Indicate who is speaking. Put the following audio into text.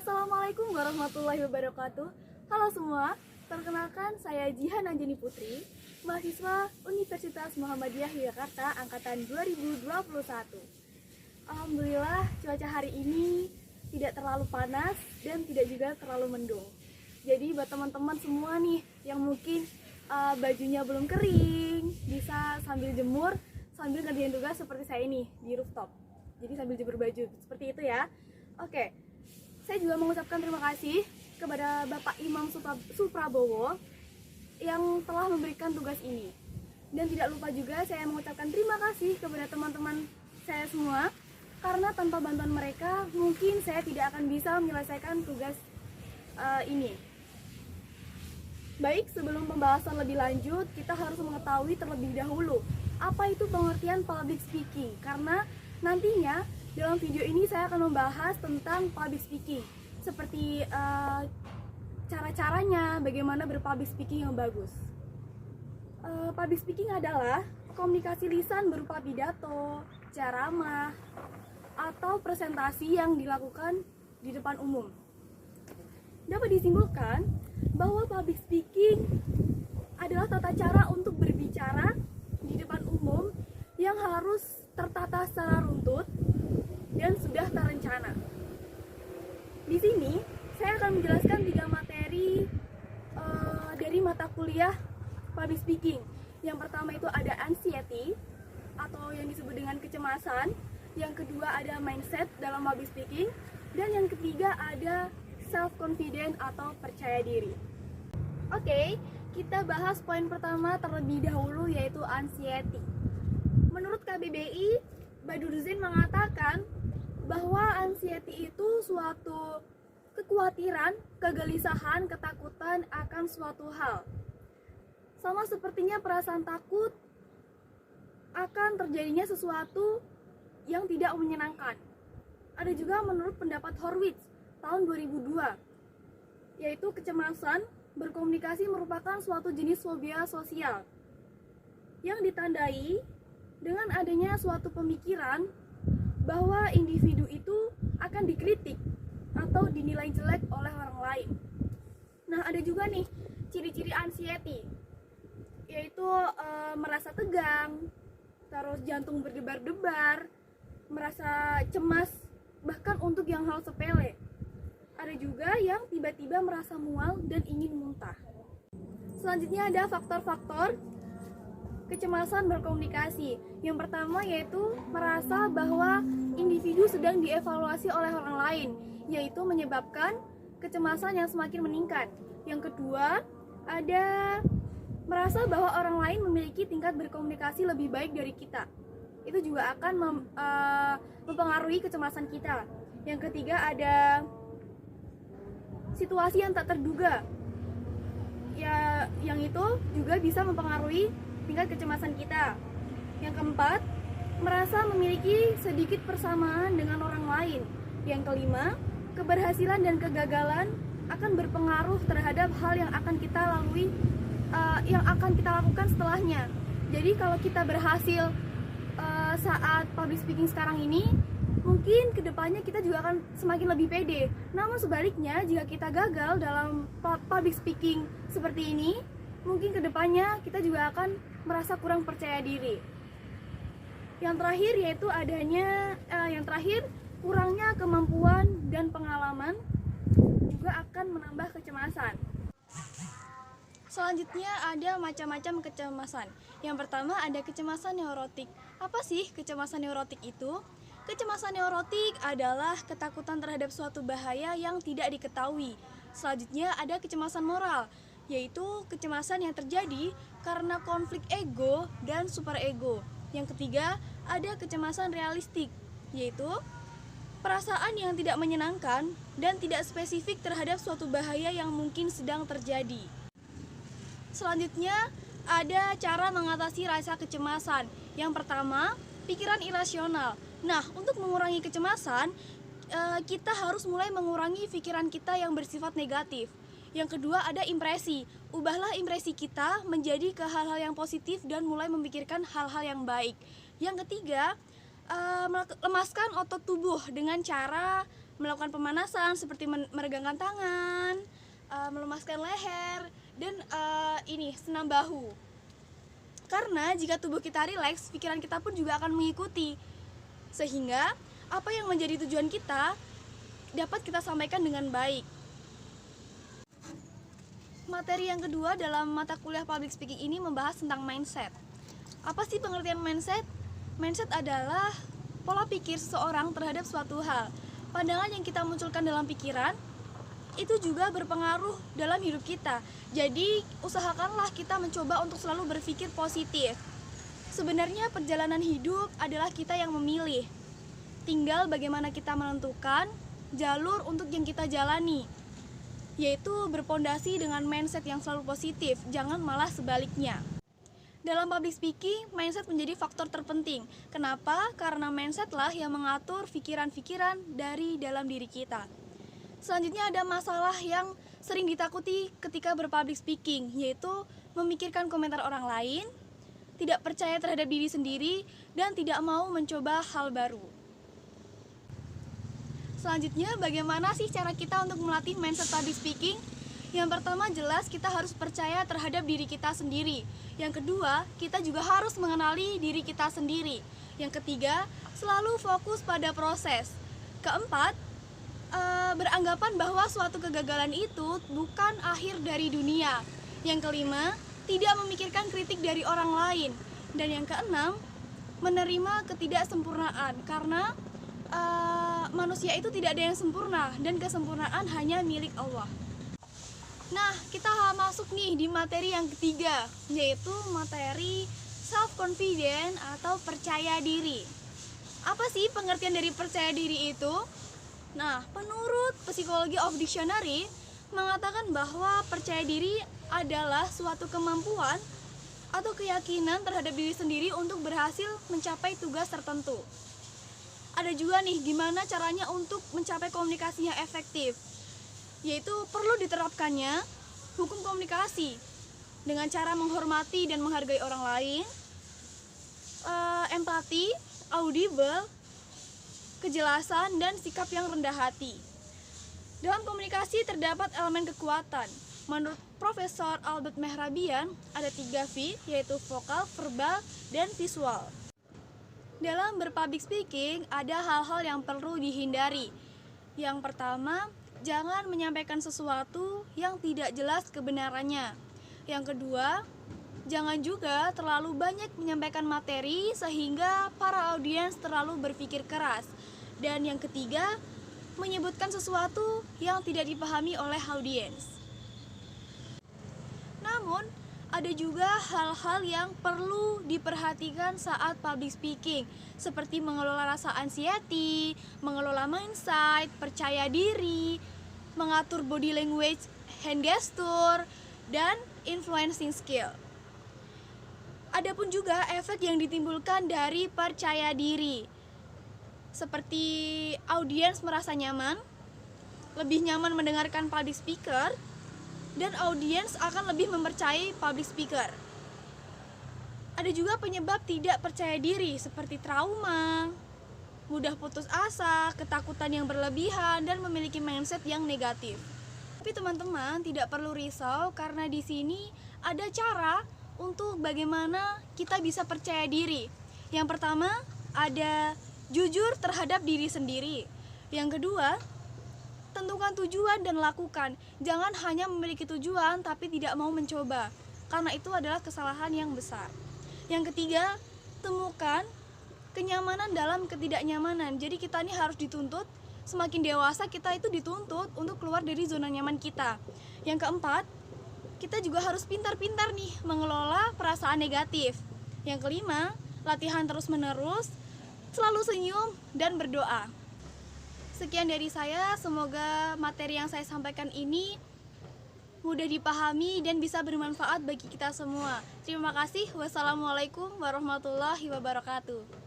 Speaker 1: Assalamualaikum warahmatullahi wabarakatuh. Halo semua, perkenalkan saya Jihan Anjani Putri, mahasiswa Universitas Muhammadiyah Yogyakarta angkatan 2021. Alhamdulillah cuaca hari ini tidak terlalu panas dan tidak juga terlalu mendung. Jadi buat teman-teman semua nih yang mungkin bajunya belum kering, bisa sambil jemur, sambil ngerjain tugas seperti saya ini di rooftop. Jadi sambil jemur baju, seperti itu ya. Oke, saya juga mengucapkan terima kasih kepada Bapak Imam Suprabowo yang telah memberikan tugas ini. Dan tidak lupa juga saya mengucapkan terima kasih kepada teman-teman saya semua, karena tanpa bantuan mereka mungkin saya tidak akan bisa menyelesaikan tugas ini. Baik, sebelum pembahasan lebih lanjut, kita harus mengetahui terlebih dahulu apa itu pengertian public speaking, karena nantinya dalam video ini saya akan membahas tentang public speaking, seperti cara-caranya, bagaimana berpublic speaking yang bagus. Public speaking adalah komunikasi lisan berupa pidato, ceramah, atau presentasi yang dilakukan di depan umum. Dapat disimpulkan bahwa public speaking adalah tata cara untuk berbicara di depan umum yang harus tertata secara runtut dan sudah terencana. Di sini saya akan menjelaskan 3 materi dari mata kuliah public speaking. Yang pertama itu ada anxiety atau yang disebut dengan kecemasan. Yang kedua ada mindset dalam public speaking, dan yang ketiga ada self confident atau percaya diri. Oke, kita bahas poin pertama terlebih dahulu, yaitu anxiety. Menurut KBBI, Badruddin mengatakan bahwa anxiety itu suatu kekhawatiran, kegelisahan, ketakutan akan suatu hal. Sama sepertinya perasaan takut akan terjadinya sesuatu yang tidak menyenangkan. Ada juga menurut pendapat Horwitz tahun 2002, yaitu kecemasan berkomunikasi merupakan suatu jenis fobia sosial yang ditandai dengan adanya suatu pemikiran bahwa individu itu akan dikritik atau dinilai jelek oleh orang lain. Nah, ada juga nih ciri-ciri anxiety, yaitu merasa tegang, terus jantung berdebar-debar, merasa cemas bahkan untuk yang hal sepele. Ada juga yang tiba-tiba merasa mual dan ingin muntah. Selanjutnya ada faktor-faktor kecemasan berkomunikasi. Yang pertama yaitu merasa bahwa individu sedang dievaluasi oleh orang lain, yaitu menyebabkan kecemasan yang semakin meningkat. Yang kedua, ada merasa bahwa orang lain memiliki tingkat berkomunikasi lebih baik dari kita. Itu juga akan mempengaruhi kecemasan kita. Yang ketiga ada situasi yang tak terduga. Ya, yang itu juga bisa mempengaruhi tingkat kecemasan kita. Yang keempat, merasa memiliki sedikit persamaan dengan orang lain. Yang kelima, keberhasilan dan kegagalan akan berpengaruh terhadap hal yang akan kita lalui, yang akan kita lakukan setelahnya. Jadi kalau kita berhasil saat public speaking sekarang ini, mungkin kedepannya kita juga akan semakin lebih pede. Namun sebaliknya, jika kita gagal dalam public speaking seperti ini, mungkin kedepannya kita juga akan merasa kurang percaya diri. Yang terakhir yaitu kurangnya kemampuan dan pengalaman juga akan menambah kecemasan. Selanjutnya ada macam-macam kecemasan. Yang pertama ada kecemasan neurotik. Apa sih kecemasan neurotik itu? Kecemasan neurotik adalah ketakutan terhadap suatu bahaya yang tidak diketahui. Selanjutnya ada kecemasan moral, yaitu kecemasan yang terjadi karena konflik ego dan superego. Yang ketiga ada kecemasan realistik, yaitu perasaan yang tidak menyenangkan dan tidak spesifik terhadap suatu bahaya yang mungkin sedang terjadi. Selanjutnya ada cara mengatasi rasa kecemasan. Yang pertama, pikiran irasional. Nah, untuk mengurangi kecemasan, kita harus mulai mengurangi pikiran kita yang bersifat negatif. Yang kedua ada impresi. Ubahlah impresi kita menjadi ke hal-hal yang positif dan mulai memikirkan hal-hal yang baik. Yang ketiga, lemaskan otot tubuh dengan cara melakukan pemanasan seperti meregangkan tangan, melemaskan leher, dan senam bahu. Karena jika tubuh kita rileks, pikiran kita pun juga akan mengikuti. Sehingga apa yang menjadi tujuan kita dapat kita sampaikan dengan baik. Materi yang kedua dalam mata kuliah public speaking ini membahas tentang mindset. Apa sih pengertian mindset? Mindset adalah pola pikir seseorang terhadap suatu hal. Pandangan yang kita munculkan dalam pikiran itu juga berpengaruh dalam hidup kita. Jadi usahakanlah kita mencoba untuk selalu berpikir positif. Sebenarnya perjalanan hidup adalah kita yang memilih. Tinggal bagaimana kita menentukan jalur untuk yang kita jalani, yaitu berpondasi dengan mindset yang selalu positif, jangan malah sebaliknya. Dalam public speaking, mindset menjadi faktor terpenting. Kenapa? Karena mindset lah yang mengatur pikiran-pikiran dari dalam diri kita. Selanjutnya ada masalah yang sering ditakuti ketika berpublic speaking, yaitu memikirkan komentar orang lain, tidak percaya terhadap diri sendiri, dan tidak mau mencoba hal baru. Selanjutnya, bagaimana sih cara kita untuk melatih mindset public speaking? Yang pertama, jelas kita harus percaya terhadap diri kita sendiri. Yang kedua, kita juga harus mengenali diri kita sendiri. Yang ketiga, selalu fokus pada proses. Keempat, beranggapan bahwa suatu kegagalan itu bukan akhir dari dunia. Yang kelima, tidak memikirkan kritik dari orang lain. Dan yang keenam, menerima ketidaksempurnaan, karena manusia itu tidak ada yang sempurna dan kesempurnaan hanya milik Allah. Nah, kita masuk nih di materi yang ketiga, yaitu materi self-confident atau percaya diri. Apa sih pengertian dari percaya diri itu? Nah, menurut Psychology of Dictionary mengatakan bahwa percaya diri adalah suatu kemampuan atau keyakinan terhadap diri sendiri untuk berhasil mencapai tugas tertentu. Ada juga nih gimana caranya untuk mencapai komunikasi yang efektif, yaitu perlu diterapkannya hukum komunikasi dengan cara menghormati dan menghargai orang lain, empati, audible, kejelasan, dan sikap yang rendah hati. Dalam komunikasi terdapat elemen kekuatan. Menurut Profesor Albert Mehrabian, ada 3 V, yaitu vokal, verbal, dan visual. Dalam berpublic speaking, ada hal-hal yang perlu dihindari. Yang pertama, jangan menyampaikan sesuatu yang tidak jelas kebenarannya. Yang kedua, jangan juga terlalu banyak menyampaikan materi sehingga para audiens terlalu berpikir keras. Dan yang ketiga, menyebutkan sesuatu yang tidak dipahami oleh audiens. Namun, ada juga hal-hal yang perlu diperhatikan saat public speaking, seperti mengelola rasa anxiety, mengelola mindset, percaya diri, mengatur body language, hand gesture, dan influencing skill. Adapun juga efek yang ditimbulkan dari percaya diri, seperti audiens merasa nyaman, lebih nyaman mendengarkan public speaker, dan audiens akan lebih mempercayai public speaker. Ada juga penyebab tidak percaya diri seperti trauma, mudah putus asa, ketakutan yang berlebihan, dan memiliki mindset yang negatif. Tapi teman-teman tidak perlu risau karena di sini ada cara untuk bagaimana kita bisa percaya diri. Yang pertama, ada jujur terhadap diri sendiri. Yang kedua, tentukan tujuan dan lakukan. Jangan hanya memiliki tujuan tapi tidak mau mencoba, karena itu adalah kesalahan yang besar. Yang ketiga, temukan kenyamanan dalam ketidaknyamanan. Jadi kita ini harus dituntut, semakin dewasa kita itu dituntut untuk keluar dari zona nyaman kita. Yang keempat, kita juga harus pintar-pintar nih mengelola perasaan negatif. Yang kelima, latihan terus-menerus, selalu senyum dan berdoa. Sekian dari saya, semoga materi yang saya sampaikan ini mudah dipahami dan bisa bermanfaat bagi kita semua. Terima kasih. Wassalamualaikum warahmatullahi wabarakatuh.